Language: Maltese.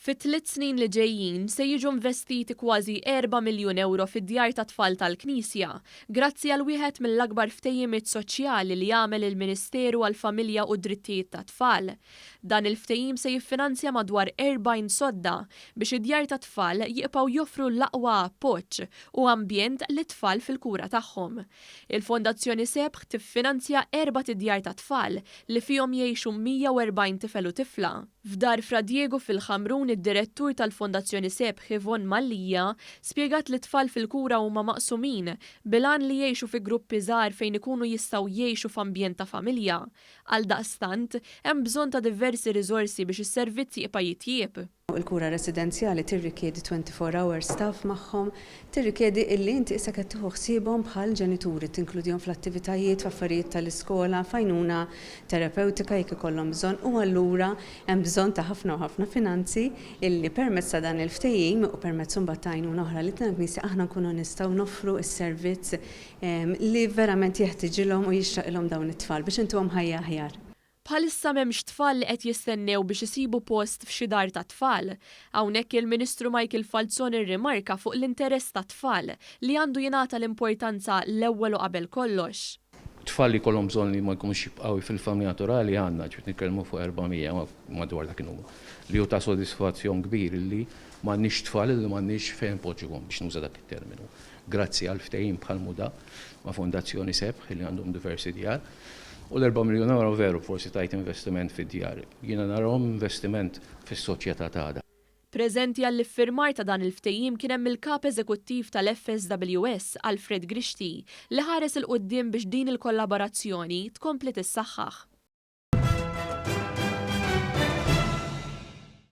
Fit-3 snin li ġejjin se jiġu investiti kważi 4 miljun euro fid-Djar tat-Tfal tal-Knisja, grazzi għal wieħed mill-akbar ftehimiet soċjali li jagħmel il-Ministeru għall-Familja u d-Drittijiet tat-tfal. Dan il-ftehim se jiffinanzja madwar 40 sodda biex id-Djar tat-tfal jibqgħu joffru l-aqwa appoġġ u ambjent lit-tfal fil-kura tagħhom. Il-Fondazzjoni Sebħ tiffinanzja 4 id-Djar tat-tfal li fihom jgħixu 140 tifel u tifla. F'dar Fra Diego fil-Ħamrun Id-Direttur tal-Fondazzjoni Sebħ Yvonne Mallia spjegat li t-tfal fil-kura huma maqsumin bil-għan li jgħixu fi gruppi żgħar fejn ikunu jistgħu jgħixu f'ambjent ta' familja. Għaldaqstant hemm bżonn ta' diversi riżorsi biex is-servizz jibqa' jitjieb. Il-kura residenzjali tirrikjedi 24-hour staff magħhom, tirrikjedi illi inti issa qed tieħu ħsiebhom bħal ġenituri tinkludihom fl-attivitajiet f'affarijiet tal-iskola, fajnuna terapeutika jekk ikollhom bżonn u allura hemm bżonn ta' ħafna u ħafna finanzi illi permezz ta' dan il-ftehim u permezz imbagħad ta' għajnuna oħra li tal-Knisja aħna nkunu nistgħu noffru s-servizz li verament jeħtieġilhom u jixtaqilhom dawn it-tfal biex intuhom ħajja aħjar. Bħalissa m'hemmx tfal li qed jistennew biex isibu post f'xi dar ta' tfal. Hawnhekk il-Ministru irrimarka fuq l-interess ta' tfal li għandu jingħata l-importanza l-ewwel u qabel kollox. Tfal li kollhom bżonn li ma jkunux jibqgħu fil-familja naturali għandna ġiet nitkellmu fuq 400 madwar dak in-numru. Li hu ta' sodisfazzjon kbir li m'għandniex tfal li m'għandniex fejn poġġuhom biex nuża dak it-terminu. Grazzi għal ftehim bħal muda ma' Fondazzjoni Sebħ li għandhom diversi djar. U l-4 miljun euro veru forsi tajt investiment fid-djar. Jiena narhom investiment fis-soċjetà tagħna. Preżenti għall-iffirmar ta' dan il-ftehim kien hemm il-kap eżekuttiv tal-FSWS Alfred Grixti li ħares il-quddiem biex din il-kollaborazzjoni tkompli tissaħħaħ.